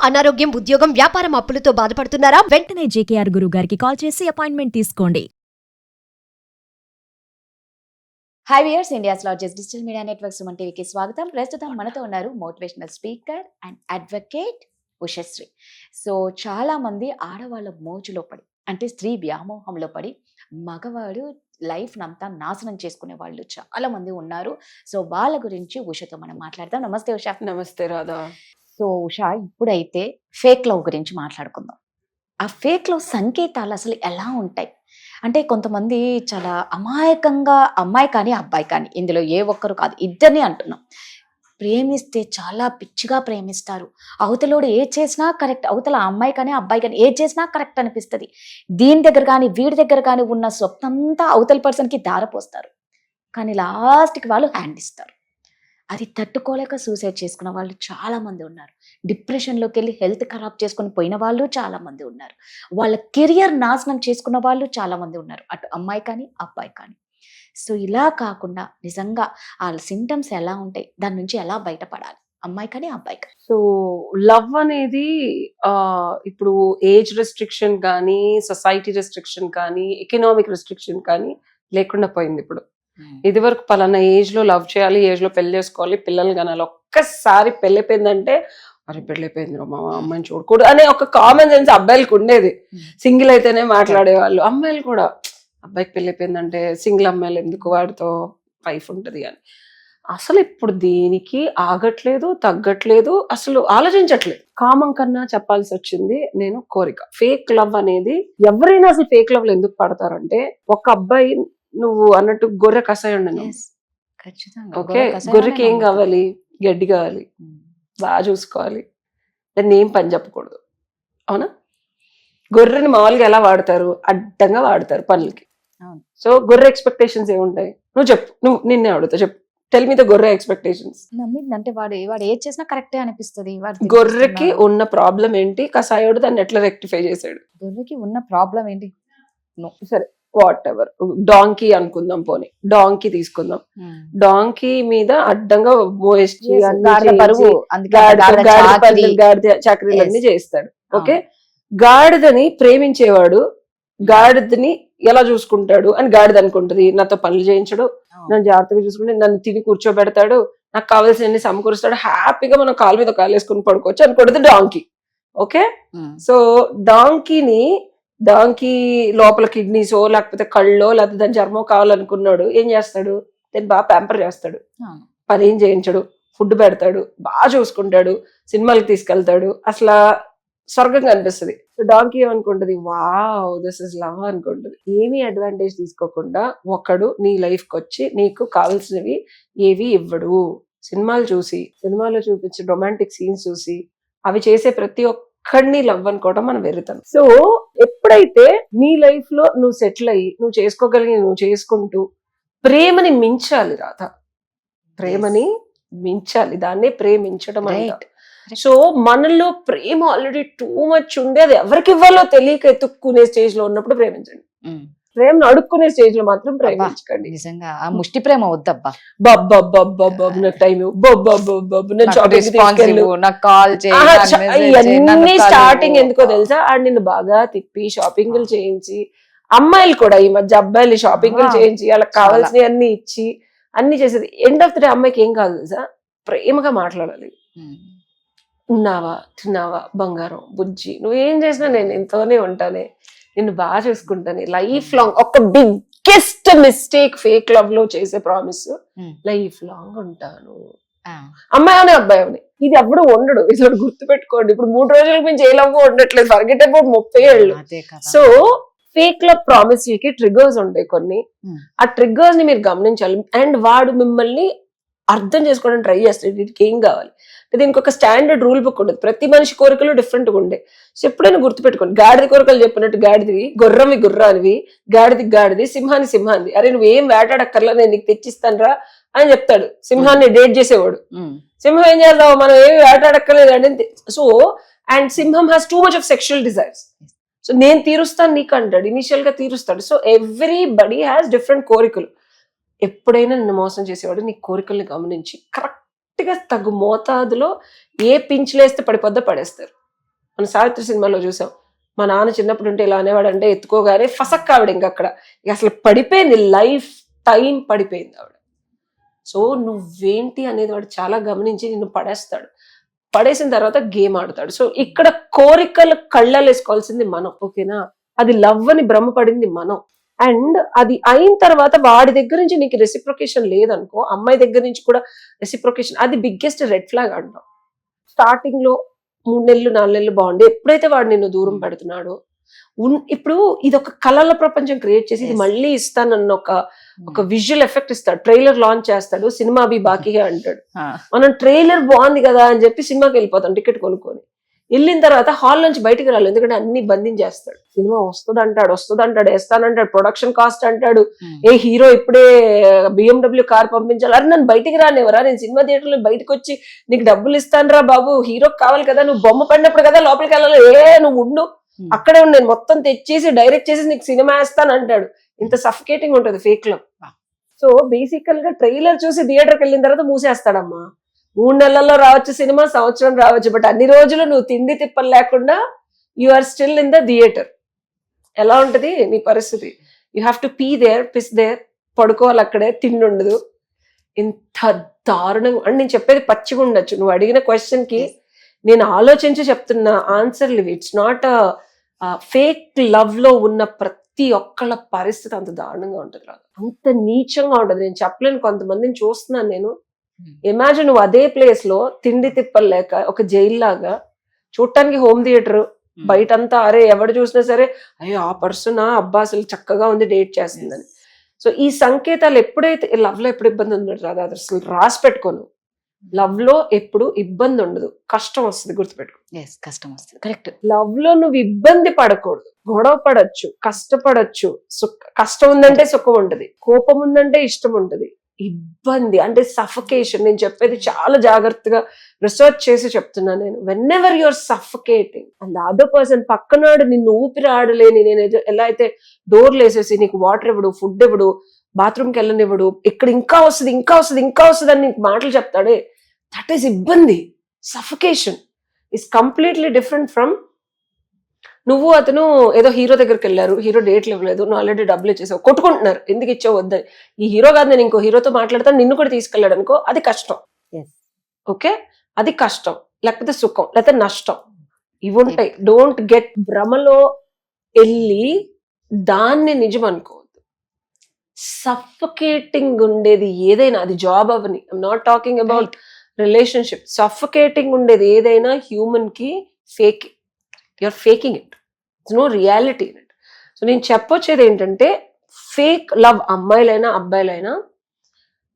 అనారోగ్యం, ఉద్యోగం, వ్యాపారం అప్పులతో బాధపడుతున్నారా? వెంటనే జేకేఆర్ గురువు గారికి కాల్ చేసి అపాయింట్మెంట్ తీసుకోండి. High weirs, India's largest digital media network Suman టీవీకి స్వాగతం. ప్రస్తుతం మనతో ఉన్నారు motivational speaker and advocate Ushasri. So చాలా మంది ఆడవాళ్ళ మోజులో పడి, అంటే స్త్రీ వ్యామోహంలో పడి మగవాడు లైఫ్ అంతా నాశనం చేసుకునే వాళ్ళు చాలా మంది ఉన్నారు. సో వాళ్ళ గురించి ఉషతో మనం మాట్లాడదాం. నమస్తే ఉష. నమస్తే రాధా. సో ఉష, ఇప్పుడైతే ఫేక్ లవ్ గురించి మాట్లాడుకుందాం. ఆ ఫేక్ లవ్ సంకేతాలు అసలు ఎలా ఉంటాయి? అంటే కొంతమంది చాలా అమాయకంగా, అమ్మాయి కానీ అబ్బాయి కానీ, ఇందులో ఏ ఒక్కరు కాదు, ఇద్దరిని అంటున్నాం, ప్రేమిస్తే చాలా పిచ్చిగా ప్రేమిస్తారు. అవతలోడు ఏది చేసినా కరెక్ట్, అవతల అమ్మాయి కానీ అబ్బాయి కానీ ఏది చేసినా కరెక్ట్ అనిపిస్తుంది. దీని దగ్గర కానీ వీడి దగ్గర కానీ ఉన్న స్వప్నంతా అవతల పర్సన్కి దారపోస్తారు. కానీ లాస్ట్కి వాళ్ళు హ్యాండ్ ఇస్తారు. అది తట్టుకోలేక సూసైడ్ చేసుకున్న వాళ్ళు చాలా మంది ఉన్నారు. డిప్రెషన్లోకి వెళ్ళి హెల్త్ ఖరాబ్ చేసుకుని పోయిన వాళ్ళు చాలా మంది ఉన్నారు. వాళ్ళ కెరియర్ నాశనం చేసుకున్న వాళ్ళు చాలా మంది ఉన్నారు, అటు అమ్మాయి కానీ అబ్బాయి కానీ. సో ఇలా కాకుండా నిజంగా వాళ్ళ సింటమ్స్ ఎలా ఉంటాయి, దాని నుంచి ఎలా బయటపడాలి, అమ్మాయి కానీ అబ్బాయి కానీ? సో లవ్ అనేది ఇప్పుడు ఏజ్ రెస్ట్రిక్షన్ కానీ, సొసైటీ రెస్ట్రిక్షన్ కానీ, ఎకనామిక్ రెస్ట్రిక్షన్ కానీ లేకుండా పోయింది. ఇప్పుడు ఇది వరకు పలానా ఏజ్ లో లవ్ చేయాలి, ఏజ్ లో పెళ్లి చేసుకోవాలి, పిల్లలు కనాలి. ఒక్కసారి పెళ్ళైపోయిందంటే అరే పెళ్ళైపోయింది మా అమ్మాయిని చూడకూడదు అనే ఒక కామన్ సెన్స్ అబ్బాయిలకు ఉండేది. సింగిల్ అయితేనే మాట్లాడేవాళ్ళు. అమ్మాయిలు కూడా అబ్బాయికి పెళ్ళైపోయిందంటే సింగిల్ అమ్మాయిలు ఎందుకు, వాడితో వైఫ్ ఉంటది అని. అసలు ఇప్పుడు దీనికి ఆగట్లేదు, తగ్గట్లేదు, అసలు ఆలోచించట్లేదు. కామం కన్నా చెప్పాల్సి వచ్చింది నేను కోరిక. ఫేక్ లవ్ అనేది ఎవరైనా అసలు ఫేక్ లవ్ లో ఎందుకు పడతారంటే, ఒక అబ్బాయి నువ్వు అన్నట్టు గొర్రె కషాయండి, ఓకే, గొర్రెకి ఏం కావాలి? గడ్డి కావాలి, బాగా చూసుకోవాలి, దాన్ని ఏం పని చెప్పకూడదు, అవునా? గొర్రెని మామూలుగా ఎలా వాడతారు? అడ్డంగా వాడతారు పనులకి. సో గొర్రె ఎక్స్పెక్టేషన్స్ ఏముంటాయి? నువ్వు చెప్పు, నువ్వు నిన్నే అడుగుతా, చెప్పు, టెల్ మీ ద గొర్రె ఎక్స్పెక్టేషన్స్. అంటే వాడు ఏది చేసినా కరెక్టే అనిపిస్తుంది. గొర్రెకి ఉన్న ప్రాబ్లం ఏంటి? కషాయోడు దాన్ని ఎట్లా రెక్టిఫై చేశాడు? గొర్రెకి ఉన్న ప్రాబ్లం ఏంటి? సరే, వాట్ ఎవర్, డాంకీ అనుకుందాం, పోనీ డాంకీ తీసుకుందాం. డాంకీ మీద అడ్డంగా మోయేసి గాడిద చాకరీలన్నీ చేస్తాడు. ఓకే, గాడిదని ప్రేమించేవాడు గాడిదని ఎలా చూసుకుంటాడు అని గాడిద అనుకుంటది. నాతో పనులు చేయించడు, నన్ను జాగ్రత్తగా చూసుకుంటే, నన్ను తిని కూర్చోబెడతాడు, నాకు కావాల్సిన సమకూరుస్తాడు, హ్యాపీగా మనం కాలు మీద కాలు వేసుకుని పడుకోవచ్చు అనుకుంటుంది డాంకీ. ఓకే, సో డాంకీ లోపల కిడ్నీసో లేకపోతే కళ్ళో లేకపోతే దాని చర్మం కావాలనుకున్నాడు, ఏం చేస్తాడు? దాన్ని బాగా ప్యాంపర్ చేస్తాడు, పని ఏం చేయించడు, ఫుడ్ పెడతాడు, బాగా చూసుకుంటాడు, సినిమాలకు తీసుకెళ్తాడు, అసలు స్వర్గంగా అనిపిస్తుంది. సో డాంకీ ఏమనుకుంటది? వావ్, దిస్ ఇస్ లవ్ అనుకుంటుంది. ఏమీ అడ్వాంటేజ్ తీసుకోకుండా ఒకడు నీ లైఫ్ కి వచ్చి నీకు కావాల్సినవి ఏవి ఇవ్వడు. సినిమాలో చూపించే రొమాంటిక్ సీన్స్ చూసి అవి చేసే ప్రతి ఒక్కడిని లవ్ అనుకోవడం మనం వెరుతాం. సో ఎప్పుడైతే నీ లైఫ్ లో నువ్వు సెటిల్ అయ్యి నువ్వు చేసుకోగలిగి నువ్వు చేసుకుంటూ ప్రేమని మించాలి రాధ, ప్రేమని మించాలి, దాన్నే ప్రేమించడం అంటే. సో మనలో ప్రేమ ఆల్రెడీ టూ మచ్ ఉండే, అది ఎవరికి ఇవ్వాలో తెలియక ఎత్తుక్కునే స్టేజ్ లో ఉన్నప్పుడు ప్రేమించండి. ప్రేమను అడుక్కునే స్టేజ్ లో మాత్రం ప్రేమించకండి. నిజంగా ఆ ముష్టి ప్రేమ వద్దబ్బా. స్టార్టింగ్ ఎందుకో తెలుసా? ఆడు నిన్ను బాగా తిప్పి షాపింగ్లు చేయించి, అమ్మాయిలు కూడా ఈ మధ్య అబ్బాయిలు షాపింగ్లు చేయించి వాళ్ళకి కావాల్సినవి అన్ని ఇచ్చి అన్ని చేసేది. ఎండ్ ఆఫ్ ది డే అమ్మాయికి ఏం కాదు తెలుసా? ప్రేమగా మాట్లాడాలి. ఉన్నావా, తిన్నావా, బంగారం, బుజ్జి, నువ్వేం చేసినా నేను ఎంతోనే ఉంటానే, నిన్ను బాగా చూసుకుంటానే, లైఫ్ లాంగ్. ఒక బిగ్గెస్ట్ మిస్టేక్ ఫేక్ లవ్ లో చేసే ప్రామిస్, లైఫ్ లాంగ్ ఉంటాను. అమ్మాయి అవని అబ్బాయి అవని, ఇది ఎప్పుడు ఉండడు. ఇది గుర్తు పెట్టుకోండి. ఇప్పుడు 3 రోజులకు మించి ఏ లవ్ ఉండట్లేదు, ఫర్గెట్ అబౌట్ 30 ఏళ్ళు. సో ఫేక్ లవ్ ప్రామిస్ కి ట్రిగర్స్ ఉంటాయి కొన్ని. ఆ ట్రిగర్స్ ని మీరు గమనించాలి. అండ్ వాడు మిమ్మల్ని అర్థం చేసుకోవడానికి ట్రై చేస్తాడు. వీటికి ఏం కావాలి, దీనికి ఒక స్టాండర్డ్ రూల్ బుక్ ఉండదు. ప్రతి మనిషి కోరికలు డిఫరెంట్ గా ఉండే. సో ఎప్పుడైనా గుర్తుపెట్టుకోండి, గాడిద కోరికలు చెప్పినట్టు గాడిదివి, గుర్రానివి, గాడిది, సింహాన్ని. అరే నువ్వు ఏం వేటాడక్కర్లా, నేను నీకు తెచ్చిస్తాను రా అని చెప్తాడు సింహాన్ని డేట్ చేసేవాడు. సింహం ఏం చేద్దాం, మనం ఏమి వేటాడక్కర్లేదు అంటే. సో అండ్ సింహం has too much of sexual desires. So నేను తీరుస్తాను నీకు అంటాడు, ఇనిషియల్ గా తీరుస్తాడు. సో ఎవ్రీబడి హ్యాస్ డిఫరెంట్ కోరికలు. ఎప్పుడైనా నిన్ను మోసం చేసేవాడు నీ కోరికల్ని గమనించి కరెక్ట్ గా తగు మోతాదులో ఏ పింఛలేస్తే పడిపోద్దో పడేస్తారు. మన సావిత్రి సినిమాలో చూసాం, మా నాన్న చిన్నప్పుడు ఉంటే ఇలా అనేవాడు అంటే ఎత్తుకోగానే ఫసక్ ఆవిడ అక్కడ ఇక అసలు పడిపోయింది, లైఫ్ టైం పడిపోయింది ఆవిడ. సో నువ్వేంటి అనేది వాడు చాలా గమనించి నిన్ను పడేస్తాడు, పడేసిన తర్వాత గేమ్ ఆడతాడు. సో ఇక్కడ కోరికలు కళ్ళలు వేసుకోవాల్సింది మనం, ఓకేనా? అది లవ్ అని భ్రమపడింది మనం. అండ్ అది అయిన తర్వాత వాడి దగ్గర నుంచి నీకు రెసిప్రొకేషన్ లేదనుకో, అమ్మాయి దగ్గర నుంచి కూడా రెసిప్రొకేషన్, అది బిగ్గెస్ట్ రెడ్ ఫ్లాగ్ అంటాం. స్టార్టింగ్ లో 3 నెలలు 4 నెలలు బాగుంది, ఎప్పుడైతే వాడు నిన్ను దూరం పెడుతున్నాడో, ఇప్పుడు ఇది ఒక కళల ప్రపంచం క్రియేట్ చేసి ఇది మళ్ళీ ఇస్తానన్న ఒక విజువల్ ఎఫెక్ట్ ఇస్తాడు. ట్రైలర్ లాంచ్ చేస్తాడు, సినిమా అభి బాకీగా అంటాడు. మనం ట్రైలర్ బాగుంది కదా అని చెప్పి సినిమాకి వెళ్ళిపోతాం టికెట్ కొనుక్కొని. వెళ్ళిన తర్వాత హాల్ నుంచి బయటకు రాలి, ఎందుకంటే అన్ని బంధించేస్తాడు. సినిమా వస్తుంది అంటాడు వేస్తానంటాడు, ప్రొడక్షన్ కాస్ట్ అంటాడు, ఏ హీరో ఇప్పుడే BMW కార్ పంపించాలి, అరే నన్ను బయటికి రానివరా, నేను సినిమా థియేటర్ లో బయటకు వచ్చి నీకు డబ్బులు ఇస్తాను రా బాబు, హీరోకి కావాలి కదా, నువ్వు బొమ్మ పడినప్పుడు కదా లోపలికి వెళ్ళాలి, నువ్వు ఉండు అక్కడే ఉండి నేను మొత్తం తెచ్చేసి డైరెక్ట్ చేసి నీకు సినిమా వేస్తాను అంటాడు. ఇంత సఫికేటింగ్ ఉంటుంది ఫేక్ లో. సో బేసికల్ గా ట్రైలర్ చూసి థియేటర్కి వెళ్ళిన తర్వాత మూసేస్తాడమ్మా. 3 నెలల్లో రావచ్చు సినిమా, సంవత్సరం రావచ్చు, బట్ అన్ని రోజులు నువ్వు తిండి తిప్పలు లేకుండా you are still in the theatre. ఎలా ఉంటది నీ పరిస్థితి? You have to pee there, piss there, పడుకోవాలి అక్కడే, తిండి ఉండదు. ఇంత దారుణంగా. అండ్ నేను చెప్పేది పచ్చిగా ఉండొచ్చు, నువ్వు అడిగిన క్వశ్చన్ కి నేను ఆలోచించి చెప్తున్న ఆన్సర్లు ఇవి. ఇట్స్ నాట్ ఫేక్ లవ్ లో ఉన్న ప్రతి ఒక్కళ్ళ పరిస్థితి అంత దారుణంగా ఉంటది, అంత నీచంగా ఉంటది. నేను చెప్పలేను, కొంతమందిని చూస్తున్నాను నేను. ఇమాజిన్ నువ్వు అదే ప్లేస్ లో తిండి తిప్పలు లేక ఒక జైలు లాగా, చూడటానికి హోమ్ థియేటర్, బయటంతా అరే ఎవడు చూసినా సరే అయ్యో ఆ పర్సన్ అబ్బా అసలు చక్కగా ఉంది డేట్ చేస్తుందని. సో ఈ సంకేతాలు ఎప్పుడైతే లవ్ లో ఎప్పుడు ఇబ్బంది ఉండదు రాదా, అసలు రాసి పెట్టుకోను. లవ్ లో ఎప్పుడు ఇబ్బంది ఉండదు, కష్టం వస్తుంది, గుర్తుపెట్టుకో. కష్టం వస్తుంది, కరెక్ట్. లవ్ లో నువ్వు ఇబ్బంది పడకూడదు, గొడవ పడచ్చు, కష్టపడచ్చు. కష్టం ఉందంటే సుఖం ఉంటది, కోపం ఉందంటే ఇష్టం ఉంటది. ఇబ్బంది అంటే సఫకేషన్. నేను చెప్పేది చాలా జాగ్రత్తగా రీసెర్చ్ చేసి చెప్తున్నాను నేను. Whenever you're suffocating and the other person పక్కనాడు నిన్ను ఊపిరి ఆడలేని, నేను ఎలా అయితే డోర్లు వేసేసి నీకు వాటర్ ఇవ్వడు, ఫుడ్ ఇవ్వడు, బాత్రూమ్కి వెళ్ళనివ్వడు, ఇక్కడ ఇంకా వస్తుంది అని నీకు మాటలు చెప్తాడే, దట్ ఈస్ ఇబ్బంది. Suffocation is completely different from నువ్వు అతను ఏదో హీరో దగ్గరికి వెళ్ళారు, హీరో డేట్లు ఇవ్వలేదు, నువ్వు ఆల్రెడీ డబ్బులు ఇచ్చేసావు, కొట్టుకుంటున్నారు, ఎందుకు ఇచ్చావు వద్దని. ఈ హీరో కాదు నేను ఇంకో హీరోతో మాట్లాడతాను, నిన్ను కూడా తీసుకెళ్ళాడు అనుకో, అది కష్టం. ఓకే, అది కష్టం, లేకపోతే సుఖం, లేకపోతే నష్టం, ఇవి ఉంటాయి. డోంట్ గెట్ భ్రమలో వెళ్ళి దాన్ని నిజం అనుకోవద్దు. సఫకేటింగ్ ఉండేది ఏదైనా, అది జాబ్ అవని, I'm not talking about relationship. Suffocating ఉండేది ఏదైనా హ్యూమన్ కి fake, you're faking it, no reality in it. So నేను చెప్పొచ్చేది ఏంటంటే, ఫేక్ లవ్ అమ్మాయిలైనా అబ్బాయిలైనా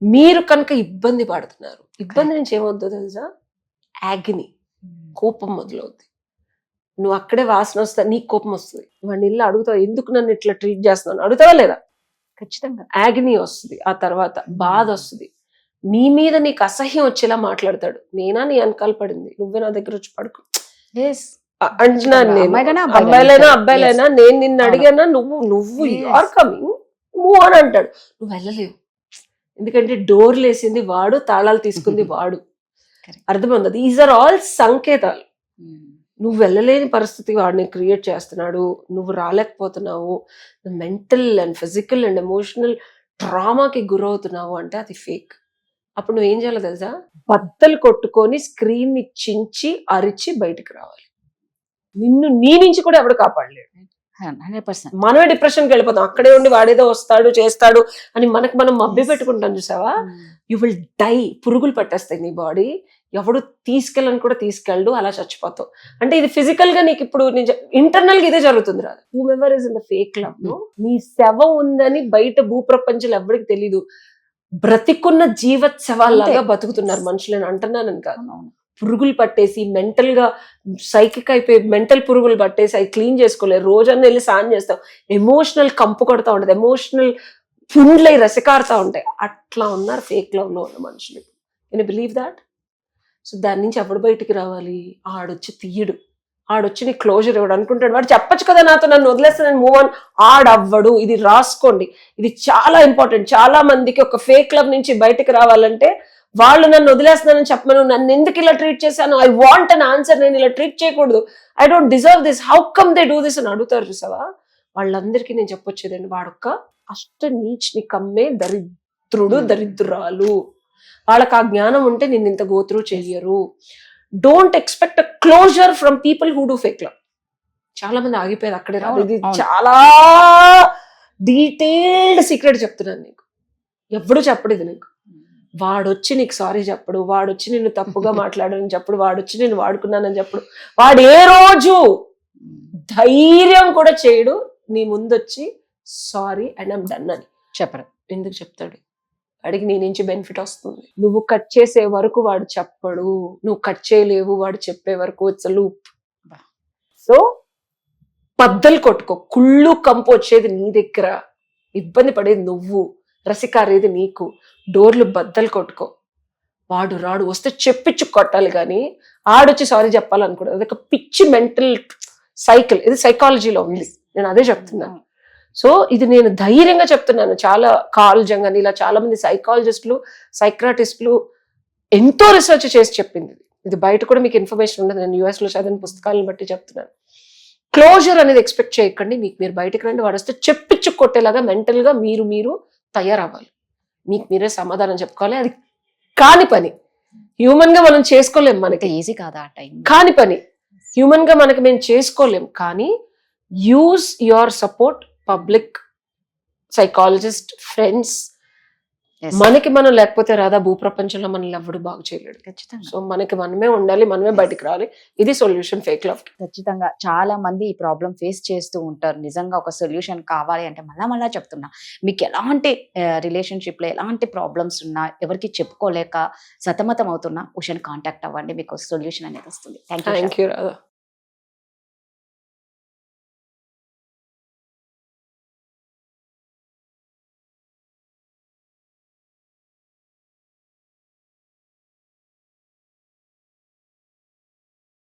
మీరు కనుక ఇబ్బంది పడుతున్నారు, ఇబ్బంది నుంచి ఏమవుతుందో తెలుసా, యాగ్ని, కోపం మొదలవుద్ది. నువ్వు అక్కడే వాసన వస్తా, నీకు కోపం వస్తుంది, వాడిని ఇల్లు అడుగుతావు ఎందుకు నన్ను ఇట్లా ట్రీట్ చేస్తున్నాను, అడుగుతావా లేదా? ఖచ్చితంగా. యాగ్ని వస్తుంది, ఆ తర్వాత బాధ వస్తుంది, నీ మీద నీకు అసహ్యం వచ్చేలా మాట్లాడతాడు. నేనా నీ వెనకాల పడింది, నువ్వే నా దగ్గర వచ్చి పడుకో అంటున్నాను నేను. అమ్మాయిలైనా అబ్బాయిలైనా నేను నిన్ను అడిగానా, నువ్వు ఆర్ కమింగ్ మూవ్ అని అంటాడు. నువ్వు వెళ్ళలేవు, ఎందుకంటే డోర్లు వేసింది వాడు, తాళాలు తీసుకుంది వాడు. అర్థమైంది? దీస్ ఆర్ ఆల్ సంకేతాలు. నువ్వు వెళ్ళలేని పరిస్థితి వాడిని క్రియేట్ చేస్తున్నాడు, నువ్వు రాలేకపోతున్నావు, mental and physical and emotional ట్రామాకి గురవుతున్నావు అంటే అది ఫేక్. అప్పుడు నువ్వేం చేయాలో తెలుసా, బద్దలు కొట్టుకొని స్క్రీన్ ని చించి అరిచి బయటకు రావాలి. నిన్ను నీ నుంచి కూడా ఎవడు కాపాడలేడు. 100%. మనమే డిప్రెషన్కి వెళ్ళిపోతాం, అక్కడే ఉండి వాడేదో వస్తాడు చేస్తాడు అని మనకు మనం మభ్య పెట్టుకుంటాం. చూసావా, యు విల్ డై. పురుగులు పట్టేస్తాయి నీ బాడీ, ఎవడు తీసుకెళ్ళని కూడా తీసుకెళ్ళడు, అలా చచ్చిపోతావు. అంటే ఇది ఫిజికల్ గా నీకు ఇప్పుడు ఇంటర్నల్ గా ఇదే జరుగుతుంది రాదు. Whomever is in the fake love లో నీ శవం ఉందని బయట భూప్రపంచంలో ఎవరికి తెలీదు. బ్రతికున్న జీవత్సవాల్లాగా బతుకుతున్నారు మనుషులని అంటున్నానని కాదు. పురుగులు పట్టేసి మెంటల్ గా సైకిక్ అయిపోయి మెంటల్ పురుగులు పట్టేసి అవి క్లీన్ చేసుకోలేదు, రోజన్నా వెళ్ళి స్నానం చేస్తాం, ఎమోషనల్ కంపు కొడతా ఉంటది, ఎమోషనల్ పుండ్లై రసికారుతా ఉంటాయి. అట్లా ఉన్నారు ఫేక్ లవ్ లో ఉన్న మనుషులు. Can you believe that? So దాని నుంచి ఎవడు బయటికి రావాలి? ఆడొచ్చి తీయడు, ఆడొచ్చి నీ క్లోజర్ ఇవ్వడు. అనుకుంటాడు వాడు చెప్పచ్చు కదా నాతో, నన్ను వదిలేస్తానని మూవ్ ఆన్. ఆడవ్వడు. ఇది రాసుకోండి, ఇది చాలా ఇంపార్టెంట్. చాలా మందికి ఒక ఫేక్ లవ్ నుంచి బయటకు రావాలంటే వాళ్ళు నన్ను వదిలేస్తున్నానని చెప్పను, నన్ను ఎందుకు ఇలా ట్రీట్ చేశాను, ఐ వాంట్ అన్ ఆన్సర్, నేను ఇలా ట్రీట్ చేయకూడదు, I don't deserve this, how come they do this అని అడుగుతారు చూసావా, వాళ్ళందరికీ నేను చెప్పొచ్చేదండి, వాడొక్క అష్ట నీచ్ నికమ్మే దరిద్రుడు దరిద్రురాలు, వాళ్ళకి ఆ జ్ఞానం ఉంటే నేను ఇంత గోత్రూ చెయ్యరు. Don't expect a closure from people who do fake love. చాలా మంది ఆగిపోయారు అక్కడే రాదు. ఇది చాలా డీటెయిల్డ్ సీక్రెట్ చెప్తున్నాను నీకు, ఎప్పుడు చెప్పడు ఇది నీకు. వాడొచ్చి నీకు సారీ చెప్పడు, వాడొచ్చి నిన్ను తప్పుగా మాట్లాడని చెప్పడు, వాడొచ్చి నేను వాడుకున్నానని చెప్పడు, వాడు ఏ రోజు ధైర్యం కూడా చేయడు నీ ముందొచ్చి సారీ అండ్ ఐమ్ డన్ అని చెప్పరు. ఎందుకు చెప్తాడు? వాడికి నీ నుంచి బెనిఫిట్ వస్తుంది. నువ్వు కట్ చేసే వరకు వాడు చెప్పడు, నువ్వు కట్ చేయలేవు వాడు చెప్పే వరకు. It's a loop. సో బద్దలు కొట్టుకో, కుళ్ళు కంపు వచ్చేది నీ దగ్గర, ఇబ్బంది పడేది నువ్వు, రసికారేది నీకు. డోర్లు బద్దలు కొట్టుకో. వాడు రాడు, వస్తే చెప్పించు కొట్టాలి, కానీ ఆడొచ్చి సారీ చెప్పాలనుకోవడం అదొక పిచ్చి మెంటల్ సైకిల్. ఇది సైకాలజీలో ఉంది, నేను అదే చెప్తున్నాను. సో ఇది నేను ధైర్యంగా చెప్తున్నాను. చాలా కార్ల్ జంగ్ అని ఇలా చాలా మంది సైకాలజిస్టులు, సైక్రాటిస్టులు ఎంతో రీసెర్చ్ చేసి చెప్పింది. ఇది బయట కూడా మీకు ఇన్ఫర్మేషన్ ఉండదు, నేను US లో చదివిన పుస్తకాలను బట్టి చెప్తున్నాను. క్లోజర్ అనేది ఎక్స్పెక్ట్ చేయకండి. మీకు మీరు బయటకు రండి, వాడు వస్తే చెప్పించు కొట్టేలాగా మెంటల్ గా మీరు తయారవ్వాలి. మీకు మీరే సమాధానం చెప్పుకోవాలి. అది కాని పని, హ్యూమన్ గా మనం చేసుకోలేం, మనకి ఈజీ కాదా ఆ టైం, కాని పని హ్యూమన్ గా మనకి మేము చేసుకోలేం. కానీ use your support, public, psychologist, friends. మనకి మనం లేకపోతే రాదా భూప్రపంచంలో మనల్ని ఎవడు బాగు చేయలేడు. ఖచ్చితంగా. సో మనకి మనమే ఉండాలి, మనమే బయటికి రావాలి. ఇది సొల్యూషన్ ఫేక్ లవ్. ఖచ్చితంగా చాలా మంది ఈ ప్రాబ్లం ఫేస్ చేస్తూ ఉంటారు. నిజంగా ఒక సొల్యూషన్ కావాలి అంటే మళ్ళా చెప్తున్నా, మీకు ఎలాంటి రిలేషన్షిప్ లో ఎలాంటి ప్రాబ్లమ్స్ ఉన్నా, ఎవరికి చెప్పుకోలేక సతమతం అవుతున్నా, ఉషాని కాంటాక్ట్ అవ్వండి, మీకు సొల్యూషన్ అనేది వస్తుంది. Thank you. Thank you Radha.